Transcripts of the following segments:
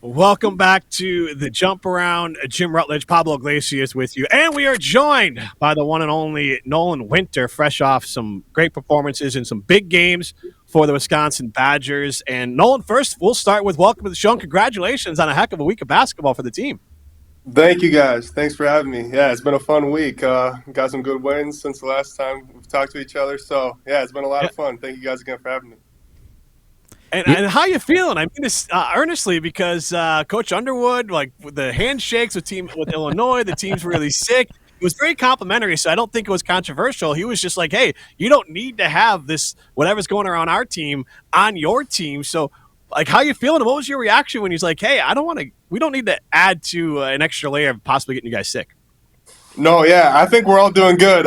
Welcome back to the Jump Around. Jim Rutledge, Pablo Iglesias with you. And we are joined by the one and only Nolan Winter, fresh off some great performances in some big games for the Wisconsin Badgers. And Nolan, first, we'll start with welcome to the show and congratulations on a heck of a week of basketball for the team. Thank you, guys. Thanks for having me. Yeah, it's been a fun week. Got some good wins since the last time we've talked to each other. So, yeah, it's been a lot of fun. Thank you guys again for having me. And how you feeling? I mean this earnestly because Coach Underwood, like the handshakes with Illinois, the team's really sick. It was very complimentary, so I don't think it was controversial. He was just like, "Hey, you don't need to have this whatever's going around our team on your team." So, like, how you feeling? What was your reaction when he's like, "Hey, we don't need to add to an extra layer of possibly getting you guys sick"? No, yeah, I think we're all doing good.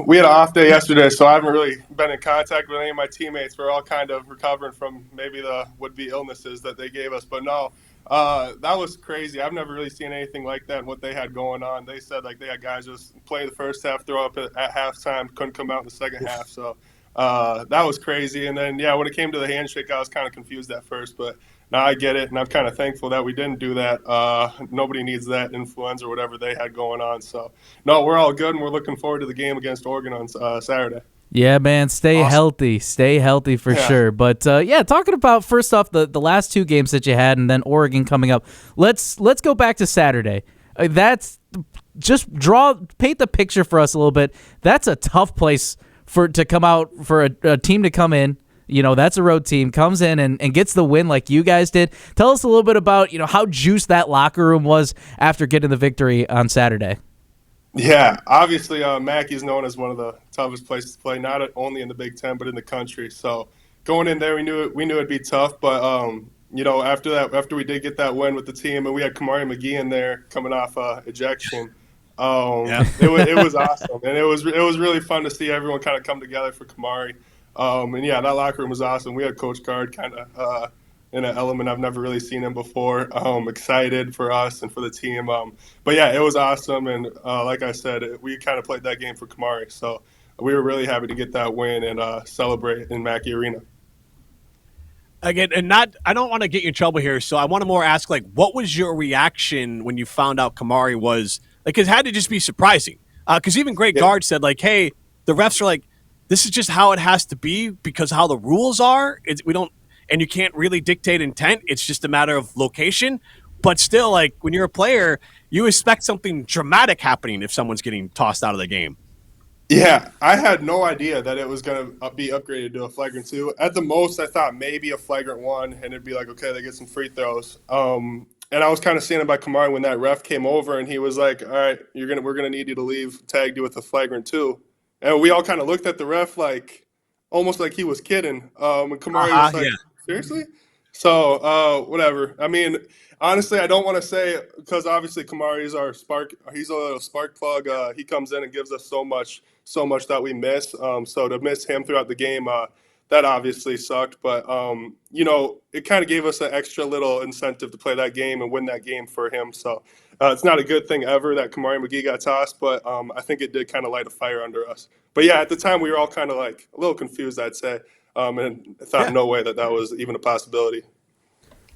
We had an off day yesterday, so I haven't really been in contact with any of my teammates. We're all kind of recovering from maybe the would-be illnesses that they gave us. But no, that was crazy. I've never really seen anything like that and what they had going on. They said like they had guys just play the first half, throw up at halftime, couldn't come out in the second half. So that was crazy. And then, yeah, when it came to the handshake, I was kind of confused at first, but now I get it, and I'm kind of thankful that we didn't do that. Nobody needs that influenza or whatever they had going on. So, no, we're all good, and we're looking forward to the game against Oregon on Saturday. Yeah, man, stay healthy for sure. But yeah, talking about first off the last two games that you had, and then Oregon coming up. Let's go back to Saturday. That's just paint the picture for us a little bit. That's a tough place to come out for a team to come in. You know, that's a road team, comes in and gets the win like you guys did. Tell us a little bit about, how juiced that locker room was after getting the victory on Saturday. Yeah, obviously Mackey is known as one of the toughest places to play, not only in the Big Ten but in the country. So going in there, we knew it'd be tough. But after we did get that win with the team, and we had Kamari McGee in there coming off ejection. It was awesome, and it was really fun to see everyone kind of come together for Kamari. And yeah, that locker room was awesome. We had Coach Gard kind of in an element I've never really seen him before. Excited for us and for the team. But yeah, it was awesome. And like I said, we kind of played that game for Kamari. So we were really happy to get that win and celebrate in Mackey Arena. Again, and I don't want to get you in trouble here, so I want to more ask, like, what was your reaction when you found out Kamari was, like, it had to just be surprising. Because even Greg Gard said, like, hey, the refs are like, this is just how it has to be because how the rules are. And you can't really dictate intent. It's just a matter of location. But still, like, when you're a player, you expect something dramatic happening if someone's getting tossed out of the game. Yeah, I had no idea that it was going to be upgraded to a flagrant 2. At the most, I thought maybe a flagrant 1, and it'd be like, okay, they get some free throws. And I was kind of seeing it by Kamari when that ref came over, and he was like, all right, we're gonna need you to leave, tagged you with a flagrant 2. And we all kind of looked at the ref like, almost like he was kidding. And Kamari was like, seriously? So, whatever. I mean, honestly, I don't want to say, because obviously Kamari is our spark. He's a little spark plug. He comes in and gives us so much that we miss. So to miss him throughout the game, that obviously sucked. But, it kind of gave us an extra little incentive to play that game and win that game for him. So it's not a good thing ever that Kamari McGee got tossed, but I think it did kind of light a fire under us. But, yeah, at the time we were all kind of like a little confused, I'd say, and thought no way that was even a possibility.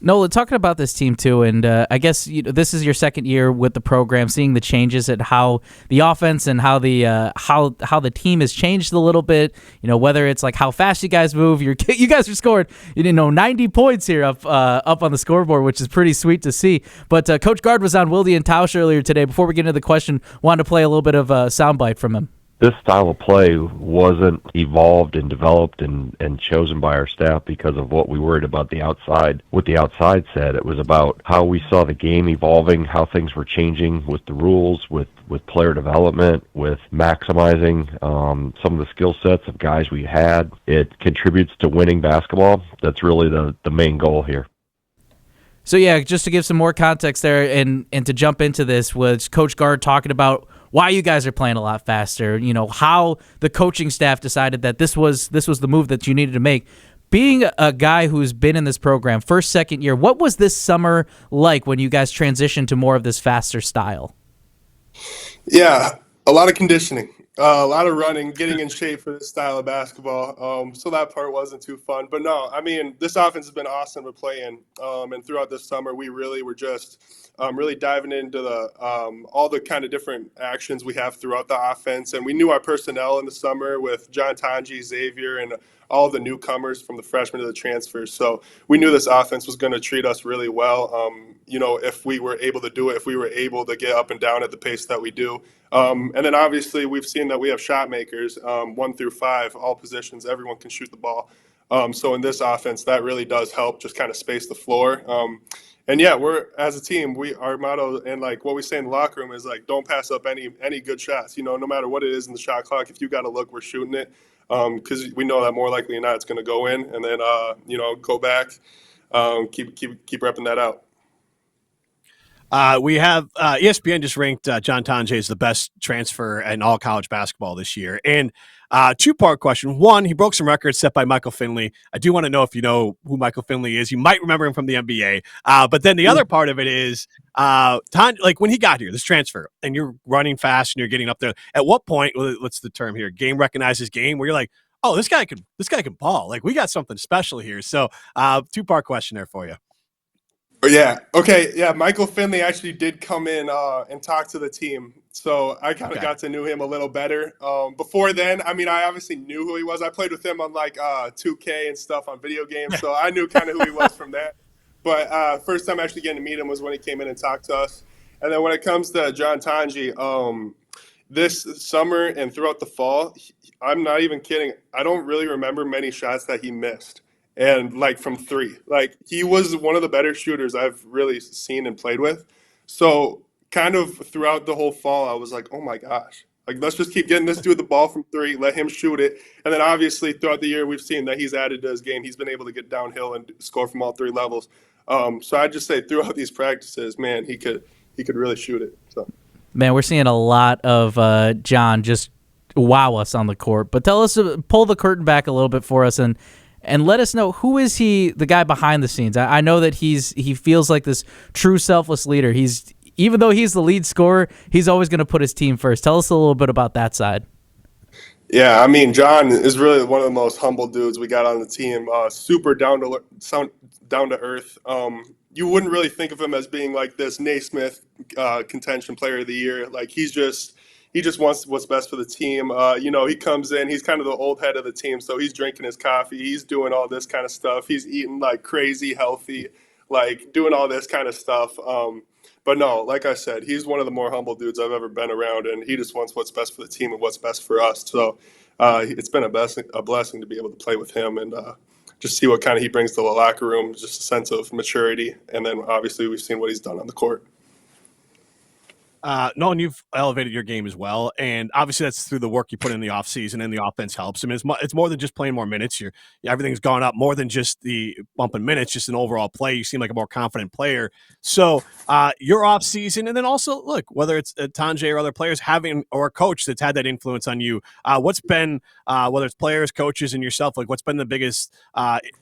Nola, talking about this team too, and I guess this is your second year with the program, seeing the changes at how the offense and how the team has changed a little bit. Whether it's like how fast you guys move, you guys are scoring 90 points here up on the scoreboard, which is pretty sweet to see. But Coach Gard was on Wilde Tausch earlier today. Before we get into the question, wanted to play a little bit of a soundbite from him. This style of play wasn't evolved and developed and chosen by our staff because of what we worried about the outside. What the outside said, it was about how we saw the game evolving, how things were changing with the rules, with player development, with maximizing some of the skill sets of guys we had. It contributes to winning basketball. That's really the main goal here. So yeah, just to give some more context there and to jump into this, was Coach Gard talking about why you guys are playing a lot faster, how the coaching staff decided that this was the move that you needed to make. Being a guy who's been in this program first, second year, what was this summer like when you guys transitioned to more of this faster style? Yeah, a lot of conditioning. A lot of running, getting in shape for this style of basketball. So that part wasn't too fun. But no, I mean, this offense has been awesome to play in. And throughout this summer, we really were just really diving into the all the kind of different actions we have throughout the offense. And we knew our personnel in the summer with John Tonje, Xavier, and all the newcomers from the freshmen to the transfers. So we knew this offense was going to treat us really well. If we were able to do it, if we were able to get up and down at the pace that we do. And then obviously we've seen that we have shot makers, 1 through 5, all positions. Everyone can shoot the ball. So in this offense, that really does help just kind of space the floor. And yeah, we're as a team, our motto and like what we say in the locker room is like, don't pass up any good shots. No matter what it is in the shot clock, if you got to look, we're shooting it because we know that more likely than not it's going to go in. And then go back, keep repping that out. We have ESPN just ranked John Tonje as the best transfer in all college basketball this year. And two-part question. One, he broke some records set by Michael Finley. I do want to know if you know who Michael Finley is. You might remember him from the NBA. But then the other part of it is, like when he got here, this transfer, and you're running fast and you're getting up there. At what point, what's the term here? Game recognizes game, where you're like, oh, this guy can ball. Like we got something special here. So two-part question there for you. Yeah. Okay. Yeah. Michael Finley actually did come in and talk to the team. So I kind of got to know him a little better. Before then, I mean, I obviously knew who he was. I played with him on like 2K and stuff on video games. So I knew kind of who he was from that. But first time actually getting to meet him was when he came in and talked to us. And then when it comes to John Tonje, this summer and throughout the fall, I'm not even kidding. I don't really remember many shots that he missed. And like from 3, like he was one of the better shooters I've really seen and played with. So kind of throughout the whole fall, I was like, oh my gosh, like let's just keep getting this dude the ball from 3, let him shoot it. And then obviously throughout the year, we've seen that he's added to his game. He's been able to get downhill and score from all 3 levels. So I'd just say throughout these practices, man, he could really shoot it. So, man, we're seeing a lot of John just wow us on the court. But tell us, pull the curtain back a little bit for us and let us know, who is he, the guy behind the scenes? I know that he feels like this true selfless leader. Even though he's the lead scorer, he's always going to put his team first. Tell us a little bit about that side. Yeah, I mean, John is really one of the most humble dudes we got on the team. Super down to earth. You wouldn't really think of him as being like this Naismith contention player of the year. Like he just wants what's best for the team. He comes in, he's kind of the old head of the team. So he's drinking his coffee. He's doing all this kind of stuff. He's eating like crazy healthy, like doing all this kind of stuff. But no, like I said, he's one of the more humble dudes I've ever been around. And he just wants what's best for the team and what's best for us. So it's been a blessing to be able to play with him and just see what kind of he brings to the locker room, just a sense of maturity. And then obviously we've seen what he's done on the court. Nolan, you've elevated your game as well, and obviously that's through the work you put in the offseason, and the offense helps. I mean, it's more than just playing more minutes. Everything's gone up more than just the bump in minutes, just an overall play. You seem like a more confident player. So your offseason, and then also, look, whether it's Tonje or other players or a coach that's had that influence on you, what's been, whether it's players, coaches, and yourself, like what's been the biggest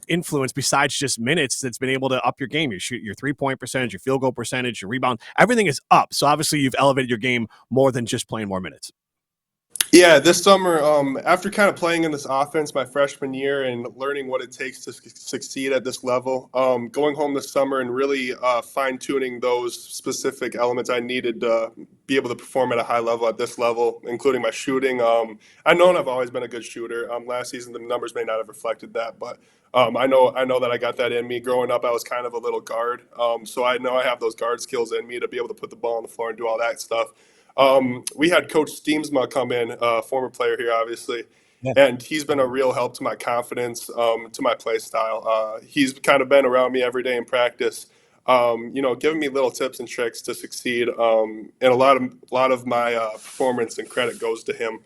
influence besides just minutes that's been able to up your game? Your 3-point percentage, your field goal percentage, your rebound, everything is up. So obviously you've elevated your game more than just playing more minutes. Yeah, this summer, after kind of playing in this offense my freshman year and learning what it takes to succeed at this level, going home this summer and really fine-tuning those specific elements I needed to be able to perform at a high level at this level, including my shooting. I know I've always been a good shooter. Last season, the numbers may not have reflected that, but I know that I got that in me. Growing up, I was kind of a little guard, so I know I have those guard skills in me to be able to put the ball on the floor and do all that stuff. We had Coach Steemsma come in, former player here, obviously, and he's been a real help to my confidence, to my play style. He's kind of been around me every day in practice, giving me little tips and tricks to succeed. And a lot of my performance and credit goes to him.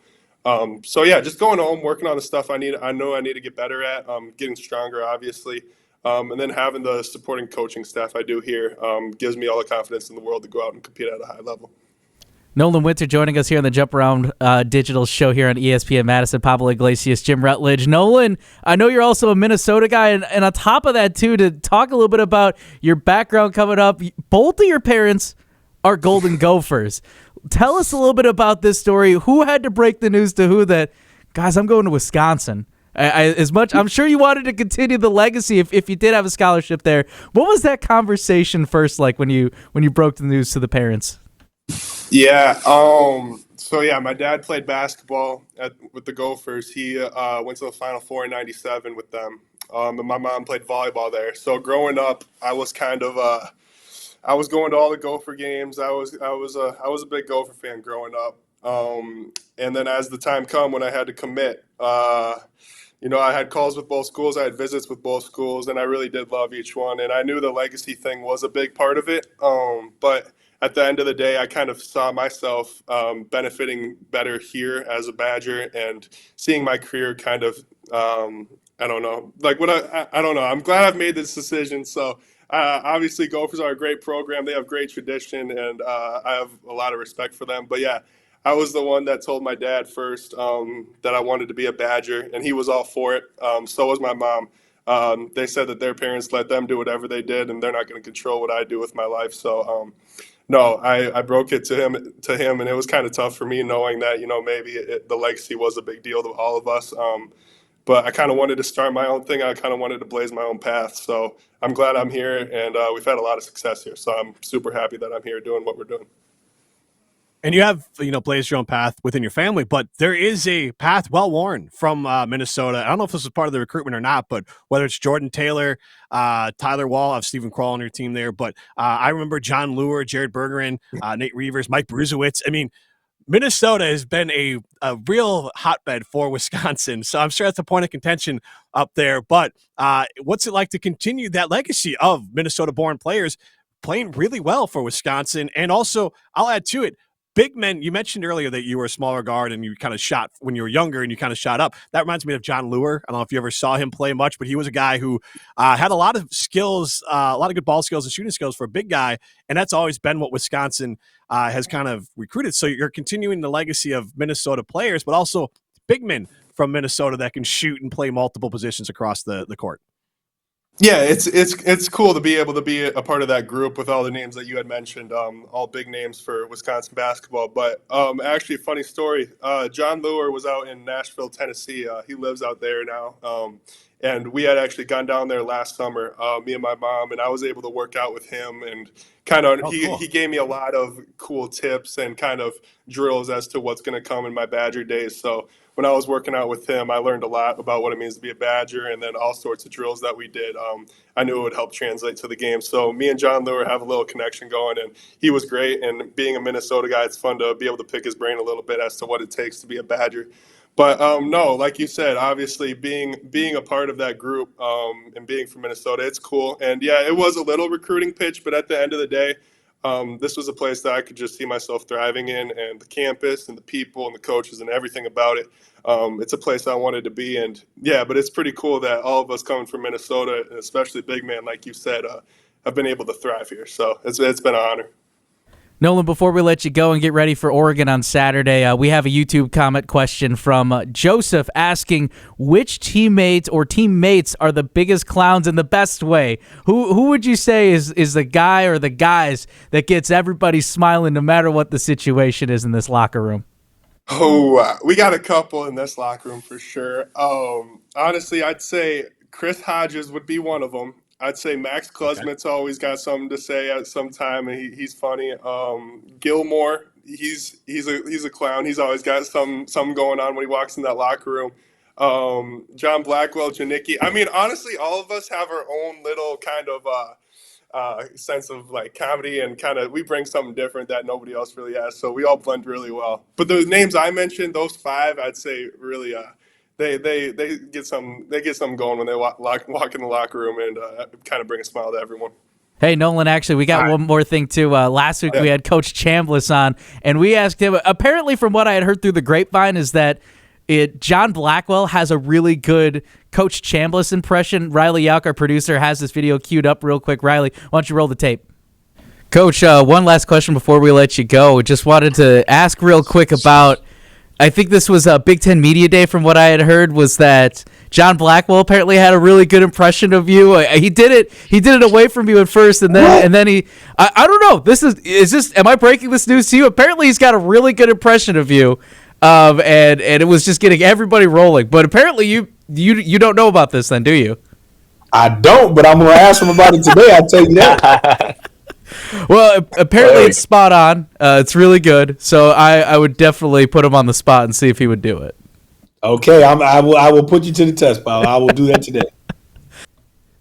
So yeah, just going home, working on the stuff I know I need to get better at, getting stronger, obviously. And then having the supporting coaching staff I do here gives me all the confidence in the world to go out and compete at a high level. Nolan Winter joining us here on the Jump Around Digital show here on ESPN Madison. Pablo Iglesias, Jim Rutledge. Nolan, I know you're also a Minnesota guy, and on top of that, too, to talk a little bit about your background coming up, both of your parents are Golden Gophers. Tell us a little bit about this story. Who had to break the news to who that, guys, I'm going to Wisconsin? I'm sure you wanted to continue the legacy if you did have a scholarship there. What was that conversation first like when you broke the news to the parents? Yeah. So yeah, my dad played basketball with the Gophers. He went to the Final Four in '97 with them. And my mom played volleyball there. So growing up, I was kind of I was going to all the Gopher games. I was a big Gopher fan growing up. And then as the time come when I had to commit, I had calls with both schools. I had visits with both schools, and I really did love each one. And I knew the legacy thing was a big part of it. But at the end of the day, I kind of saw myself benefiting better here as a Badger and seeing my career kind of, I don't know, like what I don't know. I'm glad I've made this decision. So obviously Gophers are a great program. They have great tradition, and I have a lot of respect for them. But yeah, I was the one that told my dad first that I wanted to be a Badger, and he was all for it. So was my mom. They said that their parents let them do whatever they did, and they're not going to control what I do with my life. So no, I broke it to him, and it was kind of tough for me knowing that maybe the legacy was a big deal to all of us. But I kind of wanted to start my own thing. I kind of wanted to blaze my own path. So I'm glad I'm here, and we've had a lot of success here. So I'm super happy that I'm here doing what we're doing. And you have, blazed your own path within your family, but there is a path well worn from Minnesota. I don't know if this was part of the recruitment or not, but whether it's Jordan Taylor, Tyler Wall, have Stephen Kroll on your team there. But I remember John Lure, Jared Bergeron, Nate Reavers, Mike Bruzewicz. I mean, Minnesota has been a real hotbed for Wisconsin. So I'm sure that's a point of contention up there. But what's it like to continue that legacy of Minnesota-born players playing really well for Wisconsin? And also, I'll add to it, big men, you mentioned earlier that you were a smaller guard and you kind of shot when you were younger and you kind of shot up. That reminds me of John Lure. I don't know if you ever saw him play much, but he was a guy who had a lot of skills, a lot of good ball skills and shooting skills for a big guy. And that's always been what Wisconsin has kind of recruited. So you're continuing the legacy of Minnesota players, but also big men from Minnesota that can shoot and play multiple positions across the court. Yeah, it's cool to be able to be a part of that group with all the names that you had mentioned, all big names for Wisconsin basketball. But actually, funny story, John Lure was out in Nashville, Tennessee. He lives out there now. And we had actually gone down there last summer, me and my mom, and I was able to work out with him and kind of he gave me a lot of cool tips and kind of drills as to what's going to come in my Badger days. So when I was working out with him, I learned a lot about what it means to be a Badger, and then all sorts of drills that we did. I knew it would help translate to the game. So me and John Lure have a little connection going, and he was great. And being a Minnesota guy, it's fun to be able to pick his brain a little bit as to what it takes to be a Badger. But no, like you said, obviously being a part of that group and being from Minnesota, it's cool. And yeah, it was a little recruiting pitch, but at the end of the day, this was a place that I could just see myself thriving in, and the campus and the people and the coaches and everything about it. It's a place I wanted to be. And yeah, but it's pretty cool that all of us coming from Minnesota, and especially big man, like you said, have been able to thrive here. So it's been an honor. Nolan, before we let you go and get ready for Oregon on Saturday, we have a YouTube comment question from Joseph asking which teammates are the biggest clowns in the best way. Who would you say is the guy or the guys that gets everybody smiling no matter what the situation is in this locker room? Oh, we got a couple in this locker room for sure. Honestly, I'd say Chris Hodges would be one of them. I'd say Max Klesmit's always got something to say at some time, and he's funny. Gilmore, he's a clown. He's always got something going on when he walks in that locker room. John Blackwell, Janicki. I mean, honestly, all of us have our own little kind of sense of like comedy, and kind of we bring something different that nobody else really has. So we all blend really well. But the names I mentioned, those five, I'd say really. They get something going when they walk in the locker room and kind of bring a smile to everyone. Hey, Nolan, actually, we got one more thing, too. Last week we had Coach Chambliss on, and we asked him, apparently from what I had heard through the grapevine, is that John Blackwell has a really good Coach Chambliss impression. Riley Yauk, our producer, has this video queued up real quick. Riley, why don't you roll the tape? Coach, one last question before we let you go. Just wanted to ask real quick about I think this was a Big Ten Media Day. From what I had heard, was that John Blackwell apparently had a really good impression of you. He did it away from you at first, and then he. I don't know. Is this? Am I breaking this news to you? Apparently, he's got a really good impression of you, and it was just getting everybody rolling. But apparently, you don't know about this, then, do you? I don't, but I'm gonna ask him about it today. I'll tell you that. Well, apparently it's spot on. It's really good. So I would definitely put him on the spot and see if he would do it. Okay, I will put you to the test, pal. I will do that today.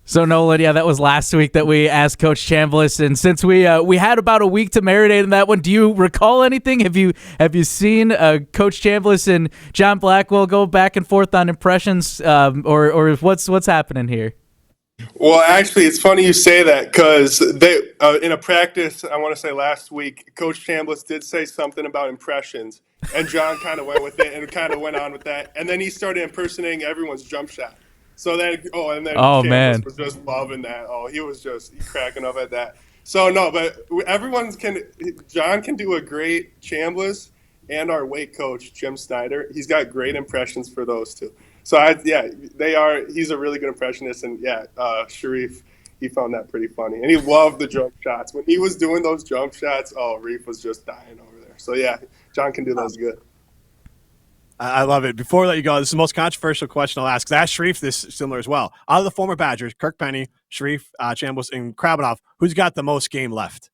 So Nolan, yeah, that was last week that we asked Coach Chambliss, and since we had about a week to marinate in that one, do you recall anything? Have you seen Coach Chambliss and John Blackwell go back and forth on impressions, or what's happening here? Well, actually, it's funny you say that because they in a practice, I want to say last week, Coach Chambliss did say something about impressions, and John kind of went with it and kind of went on with that, and then he started impersonating everyone's jump shot. So then, Chambliss man, was just loving that. Oh, he was just cracking up at that. So no, but John can do a great Chambliss, and our weight coach Jim Snyder. He's got great impressions for those two. So he's a really good impressionist, and Sharif, he found that pretty funny, and he loved the jump shots. When he was doing those jump shots, Reef was just dying over there. So yeah, John can do those good. I love it. Before I let you go, this is the most controversial question I'll ask. I asked Sharif this similar as well. Out of the former Badgers, Kirk Penny, Sharif, Chambliss, and Krabbenhoff, who's got the most game left?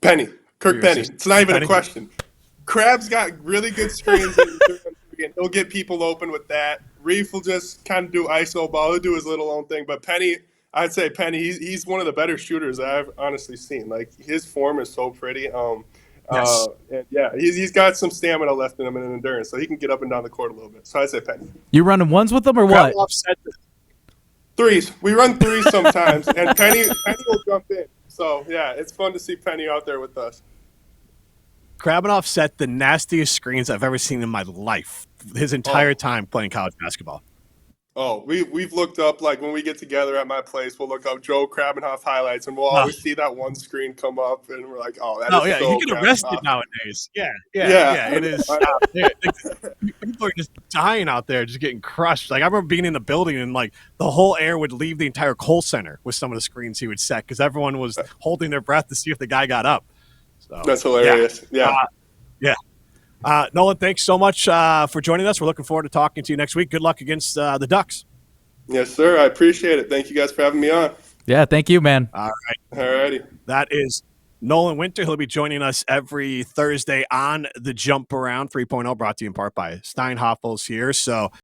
Kirk Penny. It's not even a question. Crab's got really good screens, and he'll get people open with that. Reef will just kind of do iso ball. He'll do his little own thing. But Penny, I'd say Penny, he's one of the better shooters I've honestly seen. Like, his form is so pretty. Yes. And he's got some stamina left in him and an endurance, so he can get up and down the court a little bit. So I'd say Penny. You running ones with them or what? Threes. We run threes sometimes, and Penny will jump in. So yeah, it's fun to see Penny out there with us. Krabbenhoff set the nastiest screens I've ever seen in my life. His entire time playing college basketball. Oh, we've looked up, like, when we get together at my place, we'll look up Joe Krabbenhoff highlights, and we'll always see that one screen come up, and we're like, so you get arrested nowadays. Yeah, it is. People are just dying out there, just getting crushed. Like, I remember being in the building, and like the whole air would leave the entire Kohl Center with some of the screens he would set because everyone was holding their breath to see if the guy got up. So that's hilarious. Nolan, thanks so much for joining us. We're looking forward to talking to you next week. Good luck against the Ducks. Yes, sir. I appreciate it. Thank you guys for having me on. Yeah, thank you, man. All right. All righty. That is Nolan Winter. He'll be joining us every Thursday on the Jump Around 3.0, brought to you in part by Steinhoffels here. So